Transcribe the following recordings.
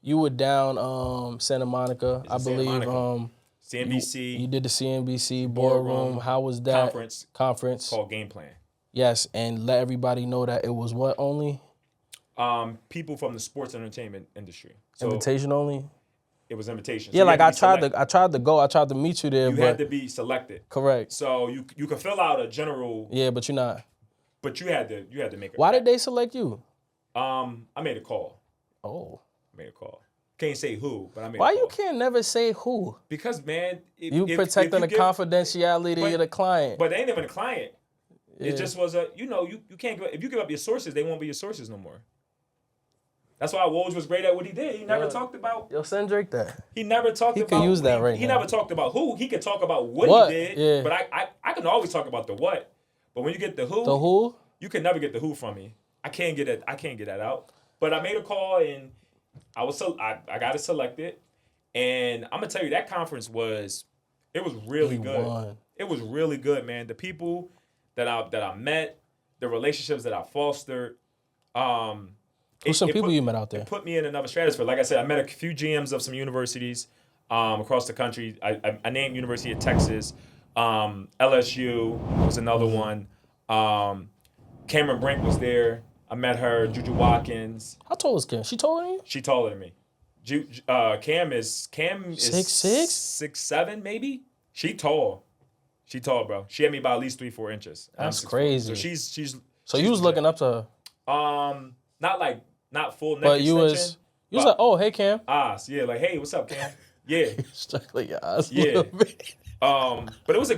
You were down Santa Monica, I believe. CNBC. You did the CNBC Boardroom. How was that? Conference. Called Game Plan. Yes, and let everybody know that it was what only? People from the sports and entertainment industry. So invitation only? It was invitation. Yeah, so like I tried to go. I tried to meet you there. You had to be selected. Correct. So you could fill out a general. Yeah, but you're not. But you had to make it. Why did they select you? I made a call. Oh. I made a call. Can't say who, but I made a call. Why you can't never say who? Because, man. You protecting the confidentiality of the client. But they ain't even a client. Yeah. It just was you can't give up. If you give up your sources, they won't be your sources no more. That's why Woj was great at what he did. He never talked about. Yo, send Drake that. He never talked about. He could use that right now. He never talked about who. He could talk about what he did. Yeah. But I can always talk about the what. But when you get the who, you can never get the who from me. I can't get it. I can't get that out. But I made a call and I got it selected. And I'm gonna tell you that conference was really good. Won. It was really good, man. The people that I met, the relationships that I fostered. Who's some people you met out there? It put me in another stratosphere. Like I said, I met a few GMs of some universities across the country. I named University of Texas. LSU was another one. Cameron Brink was there. I met her. Juju Watkins. How tall is Cam? She taller than you? She taller than me. Cam is 6'6"? 6'7" maybe. She tall, bro. She had me by at least 3-4 inches. That's crazy. So she's. So you was looking up to her? Not full neck but extension. You was like, oh, hey, Cam. Yeah, like, hey, what's up, Cam? Yeah. Struggling your eyes a yeah. little bit. But it was a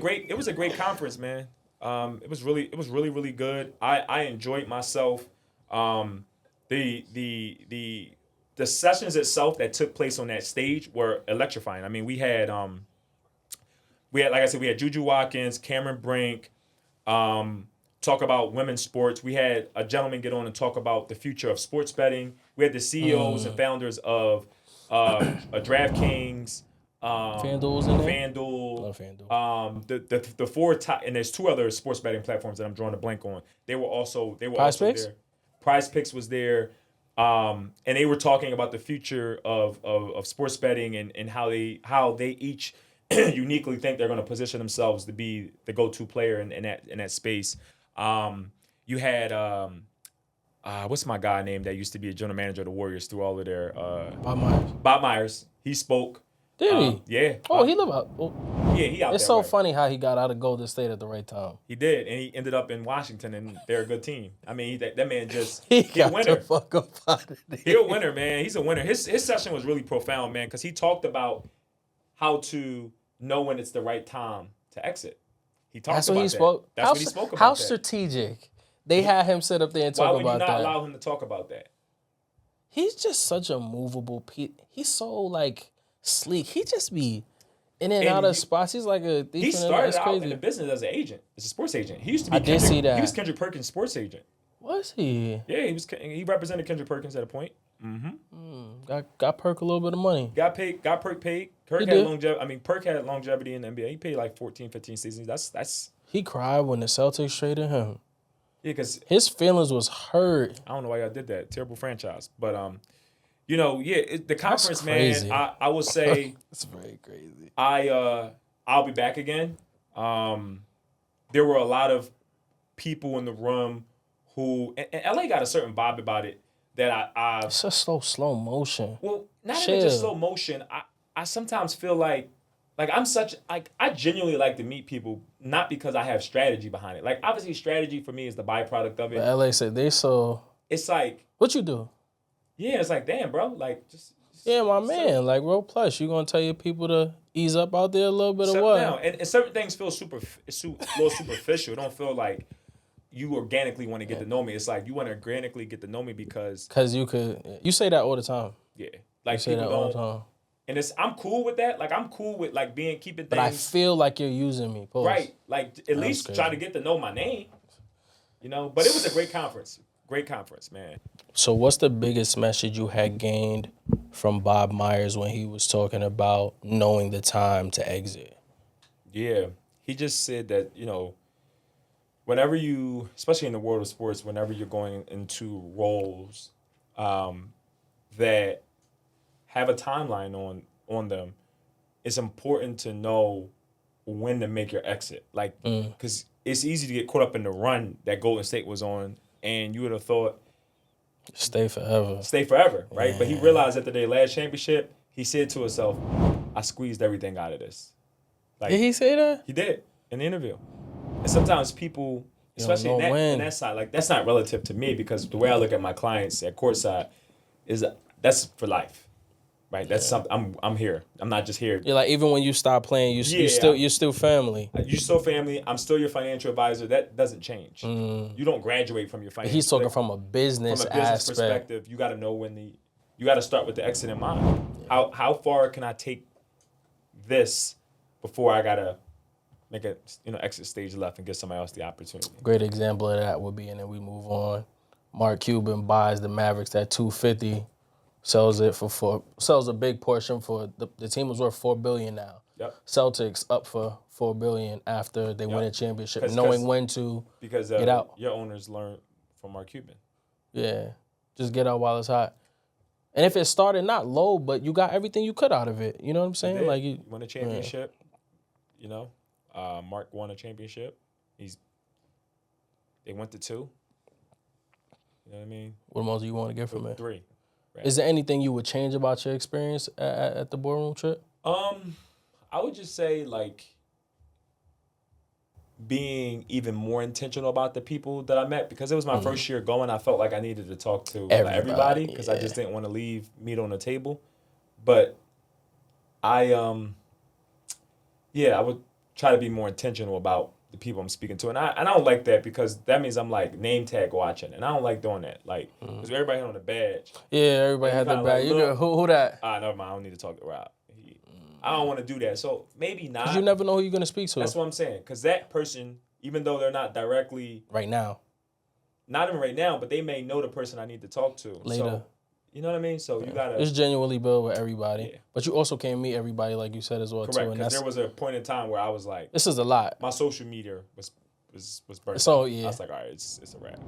great conference, man. It was really, really good. I enjoyed myself. The sessions itself that took place on that stage were electrifying. I mean, we had like I said, we had Juju Watkins, Cameron Brink, talk about women's sports. We had a gentleman get on and talk about the future of sports betting. We had the CEOs and founders of DraftKings, FanDuel's in there? FanDuel. The four top, and there's two other sports betting platforms that I'm drawing a blank on. They were also Prize Picks? there. Prize Picks was there. And they were talking about the future of sports betting and how they each uniquely think they're going to position themselves to be the go-to player in that space. You had what's my guy name that used to be a general manager of the Warriors through all of their Bob Myers. He spoke. Did he? Yeah. Oh, he live out. Yeah, he out. It's so funny how he got out of Golden State at the right time. He did, and he ended up in Washington, and they're a good team. I mean, that man just he a winner. Fuck up out of there. He's a winner, man. He's a winner. His session was really profound, man, because he talked about how to know when it's the right time to exit. He talked about that. That's what he spoke about. How strategic. They had him sit up there and talk about that. Why would you not allow him to talk about that? He's just such a movable piece. He's so, like, sleek. He just be in and out of spots. He's like a thief. He started out in the business as an agent, as a sports agent. He used to be. I did see that. He was Kendrick Perkins' sports agent. Was he? Yeah, he was. He represented Kendrick Perkins at a point. Mm-hmm. Got Perk a little bit of money. Got Perk paid. Perk had longevity. I mean, Perk had longevity in the NBA. He paid like 14, 15 seasons. That's. He cried when the Celtics traded him. Yeah, because his feelings was hurt. I don't know why y'all did that. Terrible franchise, but the conference, man. I will say it's very crazy. I'll be back again. There were a lot of people in the room who and LA got a certain vibe about it that it's just so slow motion. Well, not even just slow motion. I sometimes feel like I genuinely like to meet people, not because I have strategy behind it. Like, obviously, strategy for me is the byproduct of it. But LA said they so. It's like. What you do? Yeah, it's like, damn, bro. Like, just yeah, my man. Like, Roll Plus, you gonna tell your people to ease up out there a little bit or what? Down. And certain things feel a little superficial. It don't feel like you organically want to get to know me. It's like you want to organically get to know me because. Because you say that all the time. Yeah, like you say that all the time. And I'm cool with that. Like, I'm cool with, like, keeping things. But I feel like you're using me. Pause. Right. Like, at least try to get to know my name. You know? But it was a great conference. Great conference, man. So what's the biggest message you had gained from Bob Myers when he was talking about knowing the time to exit? Yeah. He just said that, whenever you, especially in the world of sports, whenever you're going into roles that have a timeline on them. It's important to know when to make your exit. Like, because it's easy to get caught up in the run that Golden State was on, and you would have thought, stay forever, right? Yeah. But he realized after their last championship, he said to himself, I squeezed everything out of this. Like, did he say that? He did in the interview. And sometimes people, especially in that side, like, that's not relative to me, because the way I look at my clients at courtside is that's for life. Right, that's something. I'm here. I'm not just here. You're like, even when you stop playing, you're still family. You're still family. I'm still your financial advisor. That doesn't change. You don't graduate from your financial. He's talking from a business aspect. Perspective. You got to know you got to start with the exit in mind. How far can I take this before I gotta make a exit stage left and give somebody else the opportunity? Great example of that would be, and then we move on. Mark Cuban buys the Mavericks at $250. Sells a big portion for the team was worth $4 billion now. Yep. Celtics up for $4 billion after they win a championship, knowing when to get out. Your owners learned from Mark Cuban. Yeah, just get out while it's hot. And if it started not low, but you got everything you could out of it, you know what I'm saying? Like you won a championship. Mark won a championship. They went to 2. You know what I mean? What most do you want to get from it? 3. Right. Is there anything you would change about your experience at the Boardroom Trip? I would just say, like, being even more intentional about the people that I met, because it was my first year going. I felt like I needed to talk to everybody because I just didn't want to leave meat on the table. But I would try to be more intentional about the people I'm speaking to, and I don't like that, because that means I'm like name tag watching, and I don't like doing that. Like, because everybody had on the badge. Yeah, everybody had the badge. Like, who that? Never mind. I don't need to talk to Rob. I don't want to do that. So maybe not. Because you never know who you're gonna speak to. That's what I'm saying. Because that person, even though they're not directly right now, not even right now, but they may know the person I need to talk to later. So, you know what I mean? So you gotta. It's genuinely built with everybody, but you also can't meet everybody, like you said as well. Correct. Because there was a point in time where I was like, this is a lot. My social media was burnt. So yeah, I was like, all right, it's a wrap.